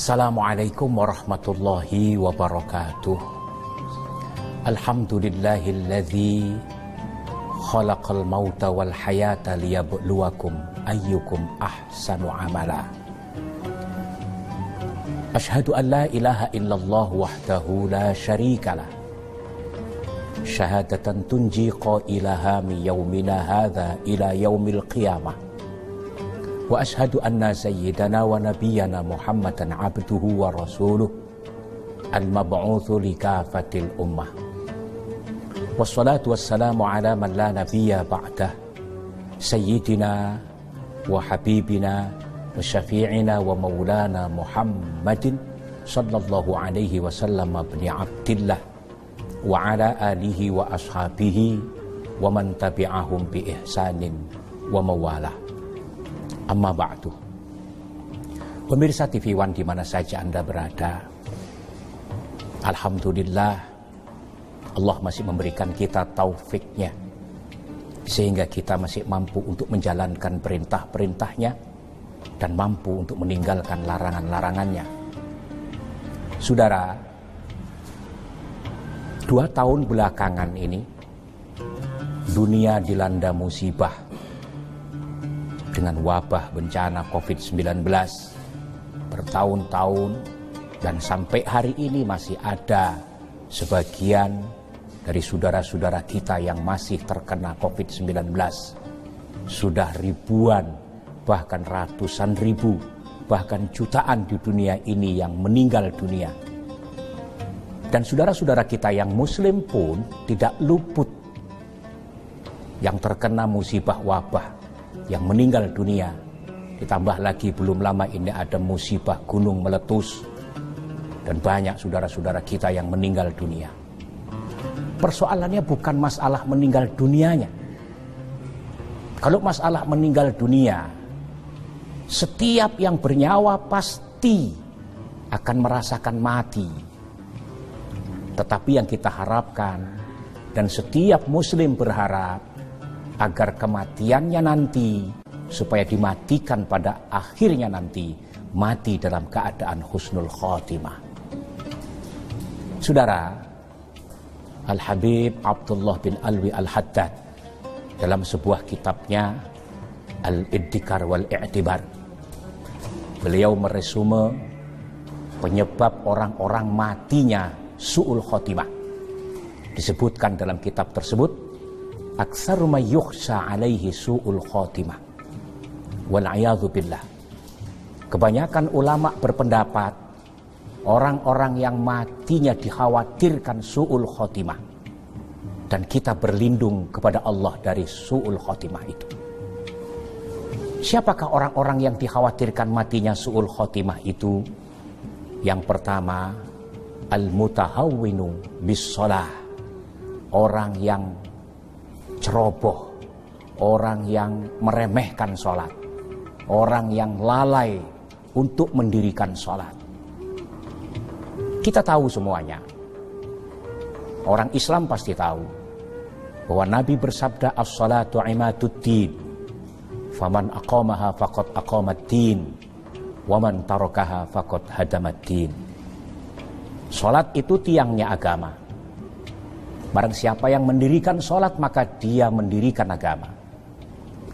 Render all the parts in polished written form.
Assalamualaikum warahmatullahi wabarakatuh. Alhamdulillahilladzi khalaqal mauta wal hayata liyabluwakum ayyukum ahsanu amala. Asyhadu an la ilaha illallah wahdahu la syarikalah. Syahadatan tunji qailaha min yaumina hadza ila yaumil qiyamah. Wa ashhadu anna sayyidana wa nabiyyana Muhammadan abduhu wa rasuluh al-mab'utsu likafatil ummah. Wassalatu wassalamu ala man la nabiyya ba'dah sayyidina wa habibina wa syafi'ina wa maulana Muhammadin sallallahu alaihi wasallam ibn Abdillah wa ala alihi wa ashabihi wa man tabi'ahum bi ihsanin wa mawalah. Amma ba'du. Pemirsa TV One di mana saja Anda berada, alhamdulillah Allah masih memberikan kita taufiknya sehingga kita masih mampu untuk menjalankan perintah-perintahnya dan mampu untuk meninggalkan larangan-larangannya. Saudara, 2 tahun belakangan ini dunia dilanda musibah dengan wabah bencana COVID-19 bertahun-tahun, dan sampai hari ini masih ada sebagian dari saudara-saudara kita yang masih terkena COVID-19. Sudah ribuan, bahkan ratusan ribu, bahkan jutaan di dunia ini yang meninggal dunia. Dan saudara-saudara kita yang muslim pun tidak luput yang terkena musibah wabah, yang meninggal dunia. Ditambah lagi belum lama ini ada musibah gunung meletus dan banyak saudara-saudara kita yang meninggal dunia. Persoalannya bukan masalah meninggal dunianya. Kalau masalah meninggal dunia, setiap yang bernyawa pasti akan merasakan mati. Tetapi yang kita harapkan, dan setiap muslim berharap, agar kematiannya nanti, supaya dimatikan pada akhirnya nanti, mati dalam keadaan husnul khotimah. Saudara, Al-Habib Abdullah bin Alwi Al-Haddad dalam sebuah kitabnya Al-Iddikar wal-I'tibar, beliau meresume penyebab orang-orang matinya su'ul khotimah. Disebutkan dalam kitab tersebut, aktsaru ma yukhsha alaihi su'ul khotimah wal a'yadzu billah. Kebanyakan ulama berpendapat orang-orang yang matinya dikhawatirkan su'ul khotimah, dan kita berlindung kepada Allah dari su'ul khotimah itu. Siapakah orang-orang yang dikhawatirkan matinya su'ul khotimah itu? Yang pertama, al-mutahawwinu bis-shalah, orang yang ceroboh, orang yang meremehkan sholat, orang yang lalai untuk mendirikan sholat. Kita tahu semuanya, orang Islam pasti tahu bahwa Nabi bersabda, as-salatu imaduddin, faman aqamaha faqad aqamaddin, waman tarakaha faqad hadamaddin. Sholat itu tiangnya agama. Barang siapa yang mendirikan sholat, maka dia mendirikan agama.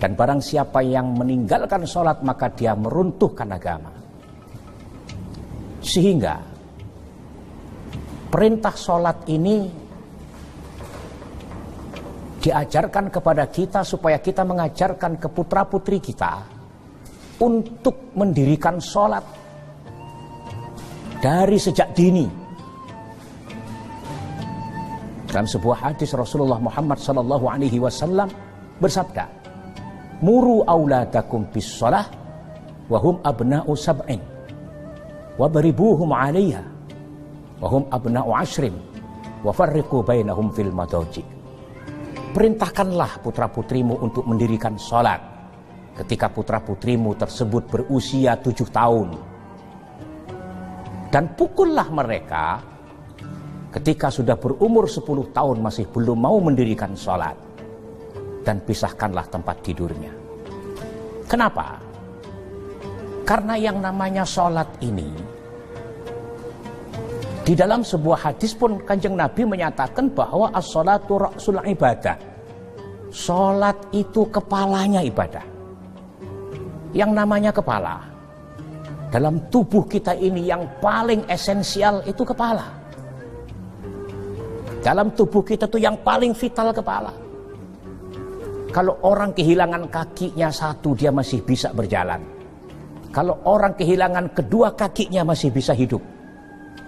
Dan barang siapa yang meninggalkan sholat, maka dia meruntuhkan agama. Sehingga perintah sholat ini diajarkan kepada kita supaya kita mengajarkan ke putra-putri kita untuk mendirikan sholat dari sejak dini. Dalam sebuah hadis Rasulullah Muhammad sallallahu alaihi wasallam bersabda, "Muru auladakum bis shalah wa hum abna'u sab'in wa baribuhum 'alaiha wa hum abna'u 'ashrin wa farriqu bainahum fil madaji." Perintahkanlah putra-putrimu untuk mendirikan salat ketika putra-putrimu tersebut berusia 7 tahun. Dan pukullah mereka ketika sudah berumur 10 tahun masih belum mau mendirikan sholat, dan pisahkanlah tempat tidurnya. Kenapa? Karena yang namanya sholat ini Di dalam sebuah hadis pun Kanjeng Nabi menyatakan bahwa as-sholatu ra'sul ibadah. Sholat itu kepalanya ibadah. Yang namanya kepala, dalam tubuh kita ini yang paling esensial itu kepala. Dalam tubuh kita tuh yang paling vital kepala. Kalau orang kehilangan kakinya satu, dia masih bisa berjalan. Kalau orang kehilangan kedua kakinya masih bisa hidup.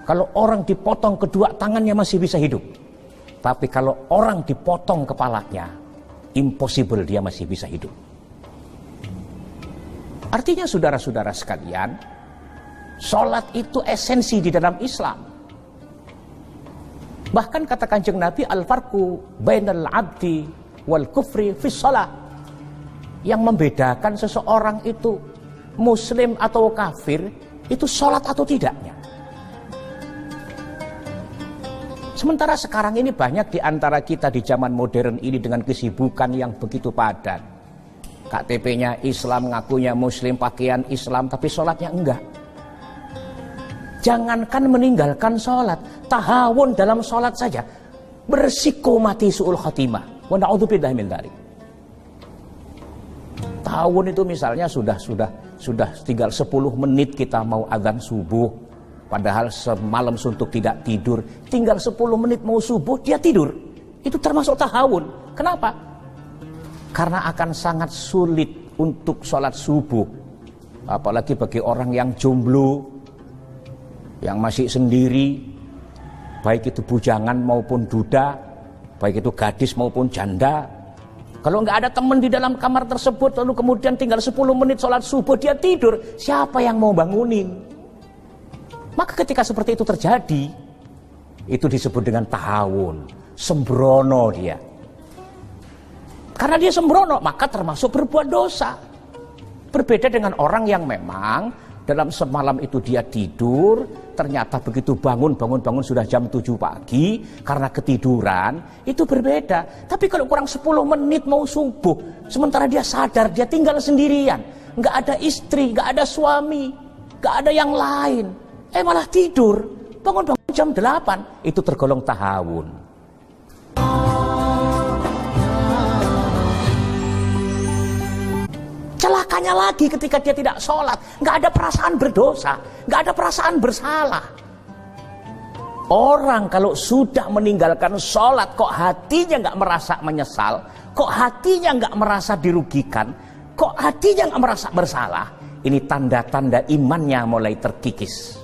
Kalau orang dipotong kedua tangannya masih bisa hidup. Tapi kalau orang dipotong kepalanya, impossible, dia masih bisa hidup. Artinya saudara-saudara sekalian, sholat itu esensi di dalam Islam. Bahkan kata Kanjeng Nabi, al-farqu bainal abdi wal kufri fis shalah. Yang membedakan seseorang itu muslim atau kafir, itu sholat atau tidaknya. Sementara sekarang ini banyak di antara kita di zaman modern ini dengan kesibukan yang begitu padat. KTP-nya Islam, ngakunya muslim, pakaian Islam, tapi sholatnya enggak. Jangankan meninggalkan sholat, tahawun dalam sholat saja berisiko mati su'ul khatimah. Wa na'udzubillahi min dzalik. Tahawun itu misalnya sudah tinggal 10 menit kita mau azan subuh. Padahal semalam suntuk tidak tidur, tinggal 10 menit mau subuh dia tidur. Itu termasuk tahawun. Kenapa? Karena akan sangat sulit untuk sholat subuh. Apalagi bagi orang yang jomblo, yang masih sendiri, baik itu bujangan maupun duda, baik itu gadis maupun janda. Kalau nggak ada teman di dalam kamar tersebut, lalu kemudian tinggal 10 menit sholat subuh dia tidur, siapa yang mau bangunin? Maka ketika seperti itu terjadi, itu disebut dengan tahawun, sembrono dia. Karena dia sembrono, maka termasuk berbuat dosa. Berbeda dengan orang yang memang dalam semalam itu dia tidur, ternyata begitu bangun sudah jam 7 pagi karena ketiduran, itu berbeda. Tapi kalau kurang 10 menit mau subuh, sementara dia sadar dia tinggal sendirian, nggak ada istri, nggak ada suami, nggak ada yang lain, malah tidur, bangun jam 8, itu tergolong tahawun. Celakanya lagi ketika dia tidak sholat, nggak ada perasaan berdosa, nggak ada perasaan bersalah. Orang kalau sudah meninggalkan sholat, kok hatinya nggak merasa menyesal, kok hatinya nggak merasa dirugikan, kok hatinya nggak merasa bersalah, ini tanda-tanda imannya mulai terkikis.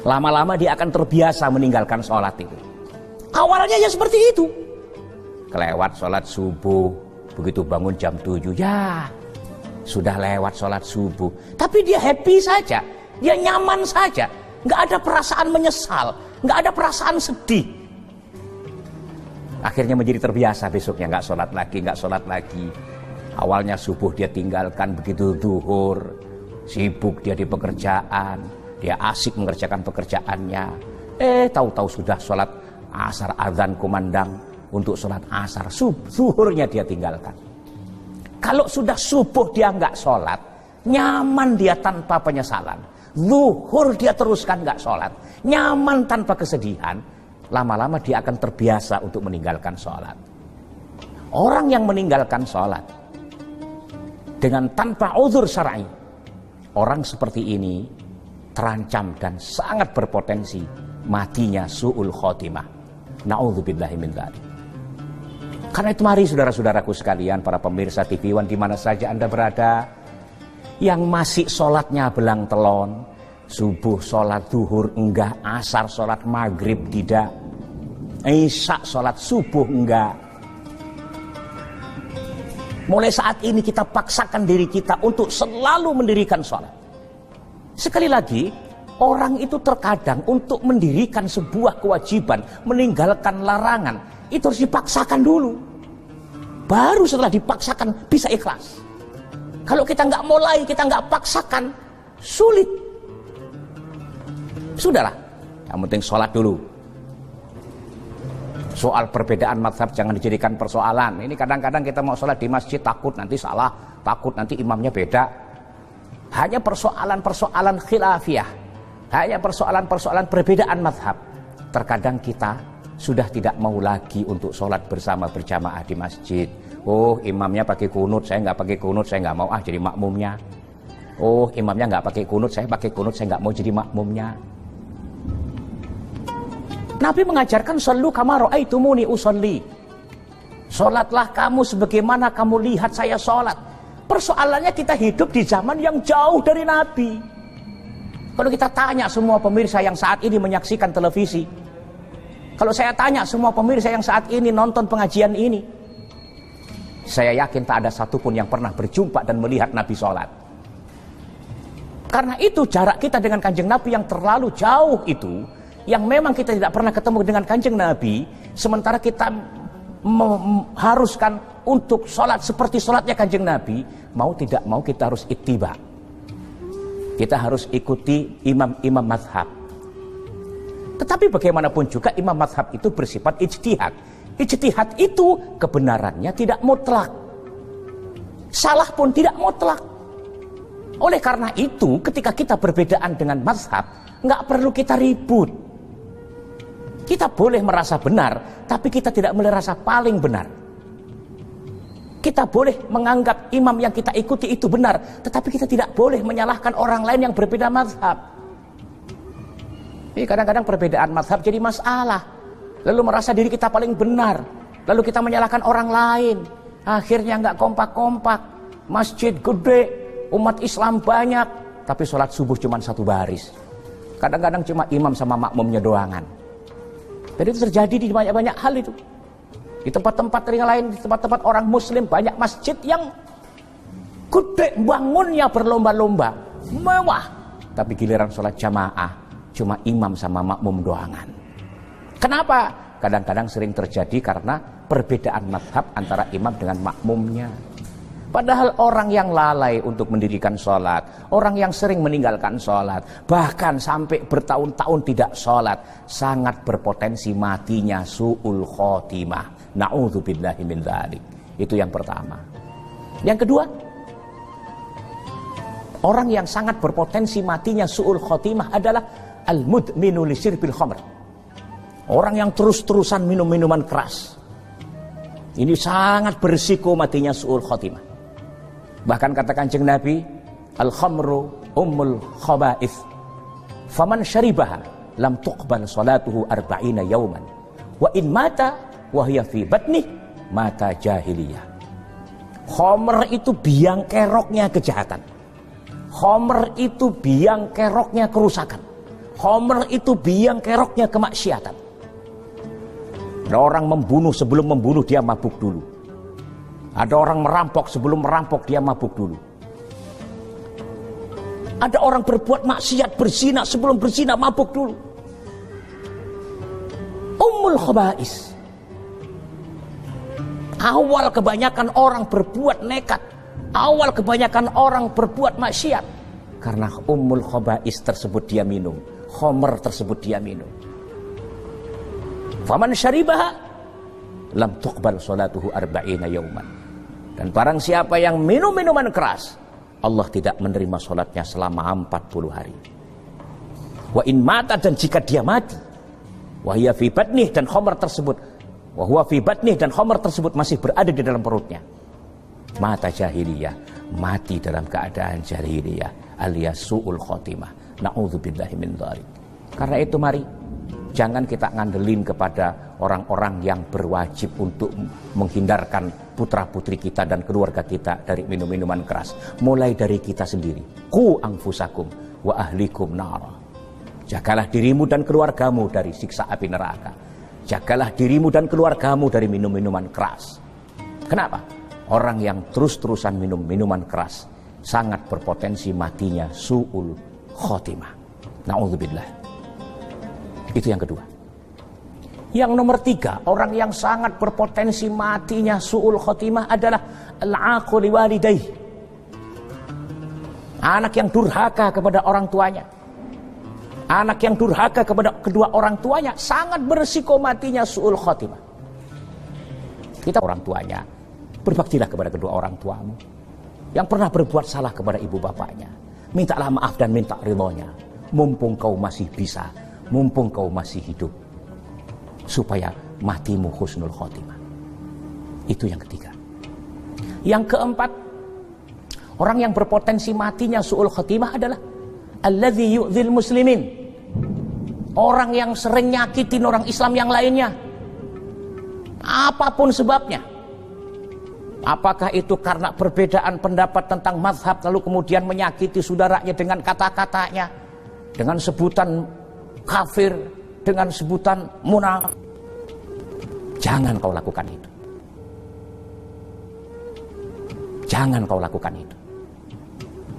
Lama-lama dia akan terbiasa meninggalkan sholat itu. Awalnya ya seperti itu. Kelewat sholat subuh, begitu bangun jam 7, ya sudah lewat sholat subuh. Tapi dia happy saja, dia nyaman saja. Nggak ada perasaan menyesal, nggak ada perasaan sedih. Akhirnya menjadi terbiasa, besoknya nggak sholat lagi. Awalnya subuh dia tinggalkan, begitu duhur, sibuk dia di pekerjaan. Dia asik mengerjakan pekerjaannya. Tahu-tahu sudah sholat asar, azan kumandang untuk sholat asar. Zuhurnya dia tinggalkan. Kalau sudah subuh dia nggak sholat, nyaman dia tanpa penyesalan. Zuhur dia teruskan nggak sholat, nyaman tanpa kesedihan. Lama-lama dia akan terbiasa untuk meninggalkan sholat. Orang yang meninggalkan sholat dengan tanpa uzur syar'i, orang seperti ini terancam dan sangat berpotensi matinya su'ul khotimah. Na'udzubillahi min dzalik. Karena itu mari saudara-saudaraku sekalian, para pemirsa TV One di mana saja Anda berada, yang masih sholatnya belang telon, subuh sholat duhur enggak, asar sholat maghrib tidak, isya sholat subuh enggak. Mulai saat ini kita paksakan diri kita untuk selalu mendirikan sholat. Sekali lagi, orang itu terkadang untuk mendirikan sebuah kewajiban, meninggalkan larangan, itu harus dipaksakan dulu. Baru setelah dipaksakan bisa ikhlas. Kalau kita nggak mulai, kita nggak paksakan, sulit. Sudahlah, yang penting sholat dulu. Soal perbedaan mazhab jangan dijadikan persoalan. Ini kadang-kadang kita mau sholat di masjid, takut nanti salah, takut nanti imamnya beda. Hanya persoalan-persoalan khilafiyah. Hanya persoalan-persoalan perbedaan mazhab. Terkadang kita sudah tidak mau lagi untuk sholat bersama berjamaah di masjid. Oh, imamnya pakai kunut, saya nggak pakai kunut, saya nggak mau jadi makmumnya. Oh, imamnya nggak pakai kunut, saya pakai kunut, saya nggak mau jadi makmumnya. Nabi mengajarkan shollu kama ra'aitumuni usolli. Sholatlah kamu sebagaimana kamu lihat saya sholat. Persoalannya kita hidup di zaman yang jauh dari Nabi. Kalau kita tanya semua pemirsa yang saat ini menyaksikan televisi, kalau saya tanya semua pemirsa yang saat ini nonton pengajian ini, saya yakin tak ada satupun yang pernah berjumpa dan melihat Nabi sholat. Karena itu jarak kita dengan kanjeng Nabi yang terlalu jauh itu, yang memang kita tidak pernah ketemu dengan kanjeng Nabi, sementara kita mengharuskan untuk sholat seperti sholatnya kanjeng Nabi, mau tidak mau kita harus ittiba. Kita harus ikuti imam-imam mazhab. Tetapi bagaimanapun juga imam mazhab itu bersifat ijtihad. Ijtihad itu kebenarannya tidak mutlak. Salah pun tidak mutlak. Oleh karena itu ketika kita berbedaan dengan mazhab, nggak perlu kita ribut. Kita boleh merasa benar, tapi kita tidak boleh merasa paling benar. Kita boleh menganggap imam yang kita ikuti itu benar, tetapi kita tidak boleh menyalahkan orang lain yang berbeda mazhab. Jadi kadang-kadang perbedaan mazhab jadi masalah. Lalu merasa diri kita paling benar. Lalu kita menyalahkan orang lain. Akhirnya nggak kompak-kompak. Masjid gede, umat Islam banyak, tapi sholat subuh cuma satu baris. Kadang-kadang cuma imam sama makmumnya doangan. Jadi itu terjadi di banyak-banyak hal itu. Di tempat-tempat yang lain, di tempat-tempat orang muslim, banyak masjid yang gede, bangunnya berlomba-lomba, mewah. Tapi giliran sholat jamaah, cuma imam sama makmum doangan. Kenapa? Kadang-kadang sering terjadi karena perbedaan mazhab antara imam dengan makmumnya. Padahal orang yang lalai untuk mendirikan sholat, orang yang sering meninggalkan sholat, bahkan sampai bertahun-tahun tidak sholat, sangat berpotensi matinya su'ul khotimah. Na'udzubillahi min dzalik. Itu yang pertama. Yang kedua, orang yang sangat berpotensi matinya su'ul khotimah adalah al-mudminu li syirbil khamr. Orang yang terus-terusan minum minuman keras. Ini sangat berisiko matinya su'ul khotimah. Bahkan kata kanjeng Nabi, al-khamru ummul khaba'ith. Faman syaribaha lam tuqbal salatuhu arba'ina yauman. Wa in mata wa hiya fi batnih mata jahiliyah. Khamr itu biang keroknya kejahatan. Khamr itu biang keroknya kerusakan. Khamr itu biang keroknya kemaksiatan. Ada orang membunuh, sebelum membunuh dia mabuk dulu. Ada orang merampok, sebelum merampok dia mabuk dulu. Ada orang berbuat maksiat, berzina, sebelum berzina mabuk dulu. Ummul khaba'is. Awal kebanyakan orang berbuat nekat, awal kebanyakan orang berbuat maksiat, karena ummul khaba'is tersebut dia minum, khamr tersebut dia minum. Faman syaribaha lam tuqbal salatuhu arba'ina yauman. Dan barang siapa yang minum minuman keras, Allah tidak menerima sholatnya selama 40 hari. Wa in mata, dan jika dia mati, wa hiya fi batnih, dan khamr tersebut, wa huwa fi batnih, dan khamr tersebut masih berada di dalam perutnya, mata jahiliyah, mati dalam keadaan jahiliyah, alias su'ul khotimah. Na'udzubillahi min dzalik. Karena itu mari jangan kita ngandelin kepada orang-orang yang berwajib untuk menghindarkan putra-putri kita dan keluarga kita dari minum-minuman keras. Mulai dari kita sendiri. Qu anfusakum wa ahlikum nara. Jagalah dirimu dan keluargamu dari siksa api neraka. Jagalah dirimu dan keluargamu dari minum-minuman keras. Kenapa? Orang yang terus-terusan minum minuman keras sangat berpotensi matinya su'ul khotimah. Na'udzubillah. Itu yang kedua. Yang nomor 3, orang yang sangat berpotensi matinya su'ul khotimah adalah al-aqu liwalidayh. Anak yang durhaka kepada orang tuanya. Anak yang durhaka kepada kedua orang tuanya sangat berisiko matinya su'ul khotimah. Kita orang tuanya, berbaktilah kepada kedua orang tuamu. Yang pernah berbuat salah kepada ibu bapaknya, mintalah maaf dan minta ridhonya. mumpung kau masih bisa, mumpung kau masih hidup, supaya matimu husnul khotimah. Itu yang ketiga. Yang keempat, orang yang berpotensi matinya su'ul khotimah adalah alladzi yu'dzil muslimin. Orang yang sering nyakitin orang Islam yang lainnya, apapun sebabnya. Apakah itu karena perbedaan pendapat tentang mazhab, lalu kemudian menyakiti saudaranya dengan kata-katanya, dengan sebutan kafir, dengan sebutan munafik? Jangan kau lakukan itu. Jangan kau lakukan itu.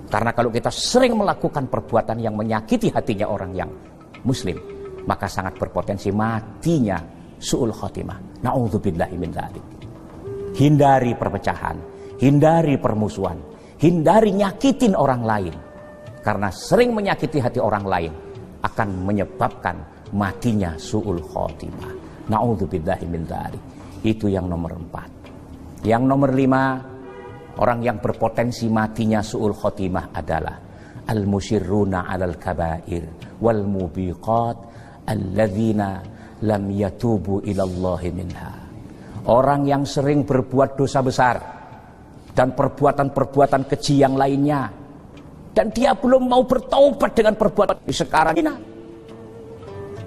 Karena kalau kita sering melakukan perbuatan yang menyakiti hatinya orang yang muslim, maka sangat berpotensi matinya su'ul khotimah. Na'udzubillahi min dzalik. Hindari perpecahan, hindari permusuhan, hindari nyakitin orang lain. Karena sering menyakiti hati orang lain akan menyebabkan matinya su'ul khotimah. Na'udzubillahi min dzalik. Itu yang nomor 4. Yang nomor 5, orang yang berpotensi matinya su'ul khotimah adalah al-musyirruna 'alal kabair wal mubiqat alladzina lam yatubu ilallahi minha. Orang yang sering berbuat dosa besar dan perbuatan-perbuatan keji yang lainnya, dan dia belum mau bertaubat dengan perbuatan sekarang ini.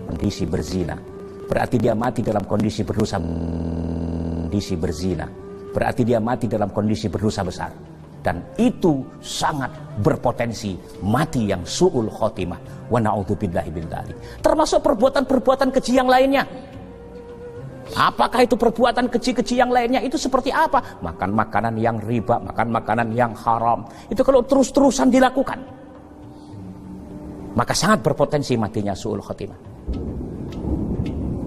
Kondisi berzina berarti dia mati dalam kondisi berdosa. Kondisi berzina berarti dia mati dalam kondisi berdosa besar, dan itu sangat berpotensi mati yang su'ul khotimah. Wa na'udzubillahi min dzalik. Termasuk perbuatan-perbuatan keji yang lainnya. Apakah itu perbuatan keji-keji yang lainnya? Itu seperti apa? Makan makanan yang riba, makan makanan yang haram. Itu kalau terus-terusan dilakukan, maka sangat berpotensi matinya su'ul khotimah.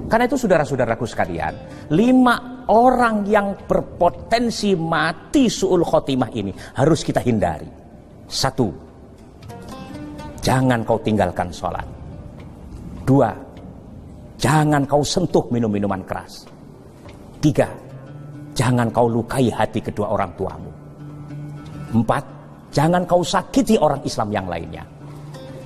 Karena itu saudara-saudaraku sekalian, 5 orang yang berpotensi mati su'ul khotimah ini harus kita hindari. 1, jangan kau tinggalkan sholat. 2, jangan kau sentuh minum-minuman keras. 3, jangan kau lukai hati kedua orang tuamu. 4, jangan kau sakiti orang Islam yang lainnya.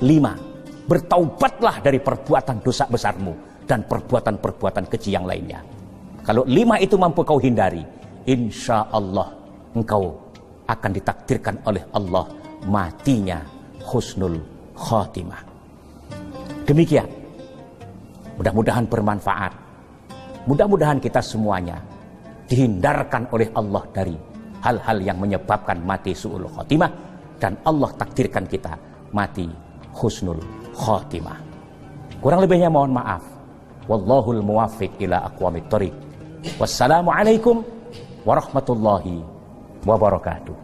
5, bertaubatlah dari perbuatan dosa besarmu dan perbuatan-perbuatan keji yang lainnya. Kalau 5 itu mampu kau hindari, insya Allah engkau akan ditakdirkan oleh Allah matinya husnul khotimah. Demikian. Mudah-mudahan bermanfaat. Mudah-mudahan kita semuanya dihindarkan oleh Allah dari hal-hal yang menyebabkan mati su'ul khotimah, dan Allah takdirkan kita mati husnul khotimah. Kurang lebihnya mohon maaf. Wallahul muwaffiq ila aqwamit thoriq. Wassalamualaikum warahmatullahi wabarakatuh.